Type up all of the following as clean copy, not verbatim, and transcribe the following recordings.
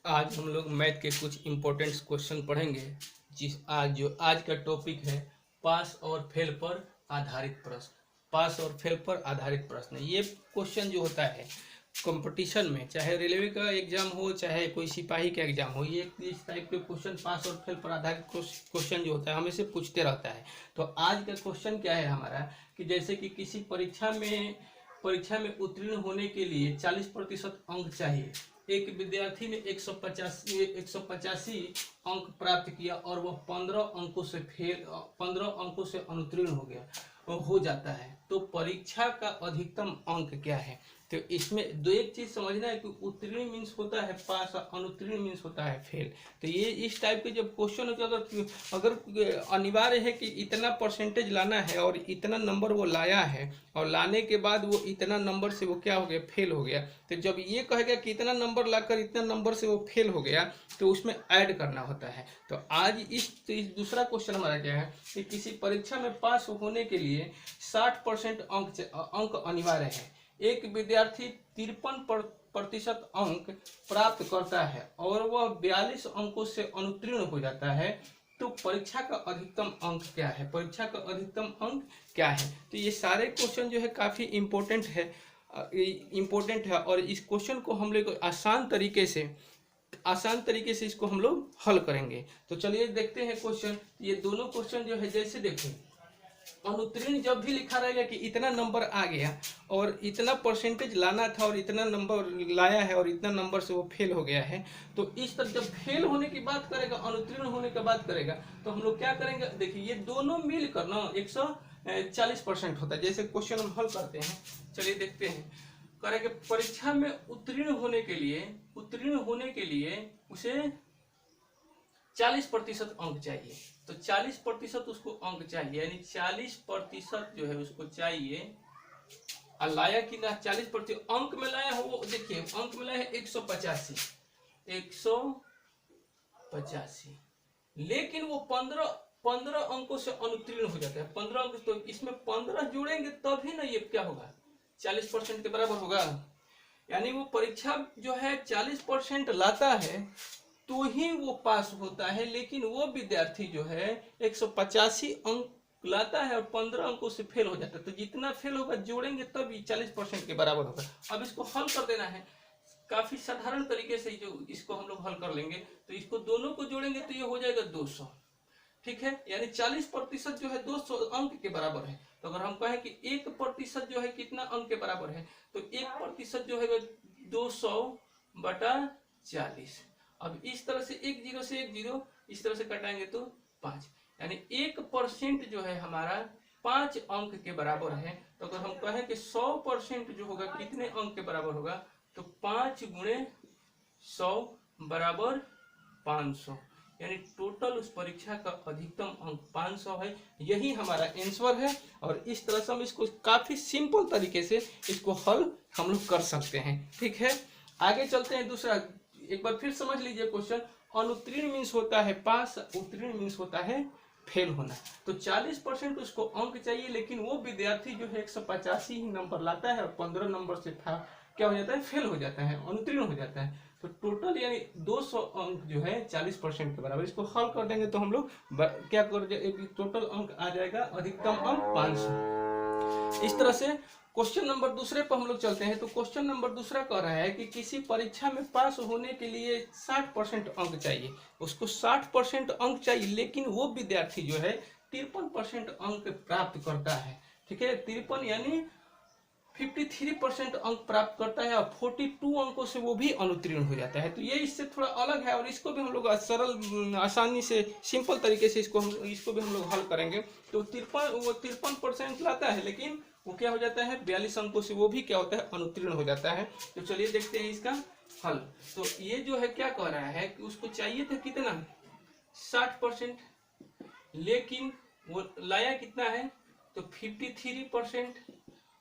आज हम लोग मैथ के कुछ इम्पोर्टेंट क्वेश्चन पढ़ेंगे। आज का टॉपिक है पास और फेल पर आधारित प्रश्न। पास और फेल पर आधारित प्रश्न, ये क्वेश्चन जो होता है कंपटीशन में, चाहे रेलवे का एग्जाम हो चाहे कोई सिपाही का एग्जाम हो, ये इस टाइप के क्वेश्चन पास और फेल पर आधारित क्वेश्चन जो होता है हमें से पूछते रहता है। तो आज का क्वेश्चन क्या है हमारा कि जैसे कि किसी परीक्षा में उत्तीर्ण होने के लिए 40% अंक चाहिए। एक विद्यार्थी ने 185 अंक प्राप्त किया और वह 15 अंकों से अनुत्तीर्ण हो जाता है। तो परीक्षा का अधिकतम अंक क्या है? तो इसमें दो एक चीज समझना है कि उत्तीर्ण मीन्स होता है पास और अनुत्तीर्ण मीन्स होता है फेल। तो ये इस टाइप के जब क्वेश्चन अगर अनिवार्य है कि इतना परसेंटेज लाना है और इतना नंबर वो लाया है और लाने के बाद वो इतना नंबर से वो क्या हो गया, फेल हो गया। तो जब ये कहेगा कि इतना नंबर लाकर इतना नंबर से वो फेल हो गया तो उसमें ऐड करना होता है। तो आज इस दूसरा क्वेश्चन हमारा क्या है कि किसी परीक्षा में पास होने के लिए 60% अंक अनिवार्य है। एक विद्यार्थी 53% अंक प्राप्त करता है और वह 42 अंकों से अनुत्तीर्ण हो जाता है। तो परीक्षा का अधिकतम अंक क्या है? परीक्षा का अधिकतम अंक क्या है? तो ये सारे क्वेश्चन जो है काफ़ी इम्पोर्टेंट है और इस क्वेश्चन को हम लोग आसान तरीके से इसको हम लोग हल करेंगे। तो चलिए देखते हैं क्वेश्चन। ये दोनों क्वेश्चन जो है, जैसे देखिए अनुत्तीर्ण जब भी लिखा रहेगा कि इतना नंबर आ गया और इतना परसेंटेज लाना था और इतना नंबर लाया है और इतना नंबर से वो फेल हो गया है, तो इस तरह जब फेल होने की बात करेगा, अनुत्तीर्ण होने की बात करेगा, तो हम लोग क्या करेंगे, देखिए ये दोनों मिलकर ना 140% होता है। जैसे क्वेश्चन हम हल करते हैं, चलिए देखते हैं। करेंगे परीक्षा में उत्तीर्ण होने के लिए उसे 40% अंक चाहिए। तो 40% उसको अंक चाहिए, यानी 40% जो है उसको चाहिए। और लाया कि ना 40% अंक में लाया हो, वो देखिए अंक में लाया है 185, लेकिन वो 15 अंकों से अनुत्तीर्ण हो जाता है। 15 अंक, तो इसमें 15 जोड़ेंगे तभी ना ये क्या होगा, 40% के बराबर होगा। यानी वो परीक्षा जो है 40% लाता है तो ही वो पास होता है, लेकिन वो विद्यार्थी जो है 185 अंक लाता है और 15 अंकों से फेल हो जाता है। तो जितना फेल होगा जोड़ेंगे तब 40% के बराबर होगा। अब इसको हल कर देना है काफी साधारण तरीके से, जो इसको हम लोग हल कर लेंगे। तो इसको दोनों को जोड़ेंगे तो ये हो जाएगा 200, ठीक है। यानी 40% जो है 200 अंक के बराबर है। तो अगर हम कहें कि 1% जो है कितना अंक के बराबर है, तो 1% जो है 200/40। अब इस तरह से एक जीरो इस तरह से कटाएंगे तो 5, यानी 1% जो है हमारा 5 अंक के बराबर है। तो अगर हम कहें कि 100% जो होगा कितने अंक के बराबर होगा, तो 5 गुणे 100 बराबर 500, यानी टोटल उस परीक्षा का अधिकतम अंक 500 है। यही हमारा आंसर है। और इस तरह से हम इसको काफी सिंपल तरीके से इसको हल हम लोग कर सकते हैं, ठीक है। आगे चलते हैं। दूसरा एक बार फिर समझ लीजिए क्वेश्चन। अनुत्तीर्ण मीन्स होता है पास, उत्तीर्ण मीन्स होता है फेल होना। तो 40% उसको अंक चाहिए, लेकिन वो विद्यार्थी जो है 185 ही नंबर लाता है और 15 नंबर से क्या हो जाता है, फेल हो जाता है, अनुत्तीर्ण हो जाता है। तो टोटल यानी 200 अंक जो है 40% के बराबर। इसको हल कर देंगे तो हम लोग क्या कर देंगे, टोटल अंक आ जाएगा, अधिकतम अंक 500। इस तरह से क्वेश्चन नंबर दूसरे पर हम लोग चलते हैं। तो क्वेश्चन नंबर दूसरा कह रहा है कि किसी परीक्षा में पास होने के लिए 60% अंक चाहिए। उसको 60% अंक चाहिए, लेकिन वो विद्यार्थी जो है 53% अंक प्राप्त करता है, ठीक है। 53 यानी 53% अंक प्राप्त करता है और 42 अंकों से वो भी अनुत्तीर्ण हो जाता है। तो ये इससे थोड़ा अलग है और इसको भी हम लोग सरल आसानी से सिंपल तरीके से इसको भी हम लोग हल करेंगे। तो 53% लाता है, लेकिन वो क्या हो जाता है 42 अंकों से वो भी क्या होता है, अनुत्तीर्ण हो जाता है। तो चलिए देखते हैं इसका हल। तो ये जो है क्या कह रहा है कि उसको चाहिए था कितना, 60%, लेकिन वो लाया कितना है, तो 53%,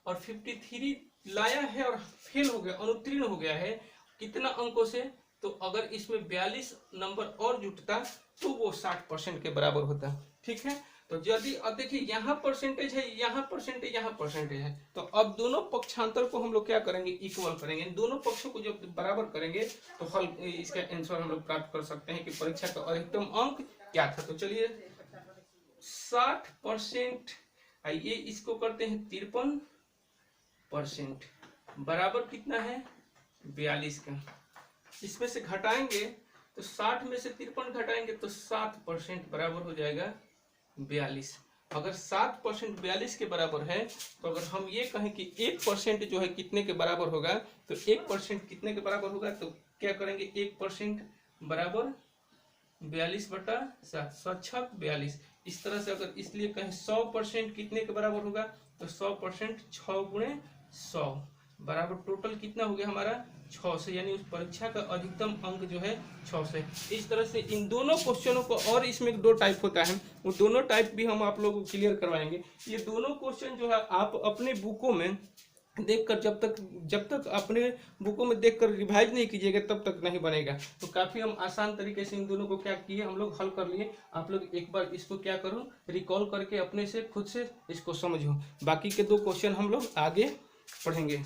और 53 लाया है और फेल हो गया, अनुत्तीर्ण हो गया है कितना अंकों से। तो अगर इसमें 42 नंबर और जुटता तो वो 60% के बराबर होता, ठीक है। तो यदि अब देखिए यहाँ परसेंटेज है, यहाँ परसेंटेज, यहाँ परसेंटेज है, तो अब दोनों पक्षांतर को हम लोग क्या करेंगे, इक्वल करेंगे। दोनों पक्षों को जब बराबर करेंगे तो हल इसका आंसर हम लोग प्राप्त कर सकते हैं कि परीक्षा का अधिकतम अंक क्या था। तो चलिए 60%, आइए इसको करते हैं 53% बराबर कितना है 42 का। इसमें से घटाएंगे तो 60 में से 53 घटाएंगे तो 7% बराबर हो जाएगा 42। अगर 7% 42 के बराबर है तो अगर हम ये कहें कि 1% जो है कितने के बराबर होगा, तो 1% कितने के बराबर होगा, तो क्या करेंगे 1% बराबर 42/7, 42। इस तरह से अगर इसलिए कहें 100% कितने के बराबर होगा, तो 100% 6×100 बराबर टोटल कितना हो गया हमारा 600, यानी उस परीक्षा का अधिकतम अंक जो है 600 है। इस तरह से इन दोनों क्वेश्चनों को, और इसमें 2 टाइप होता है, वो दोनों टाइप भी हम आप लोगों को क्लियर करवाएंगे। ये दोनों क्वेश्चन जो है आप अपने बुकों में देखकर जब तक अपने बुकों में देखकर रिवाइज नहीं कीजिएगा तब तक नहीं बनेगा। तो काफ़ी हम आसान तरीके से इन दोनों को क्या किए, हम लोग हल कर लिए। आप लोग एक बार इसको क्या करो, रिकॉल करके अपने से खुद से इसको समझो। बाकी के 2 क्वेश्चन हम लोग आगे पढ़ेंगे।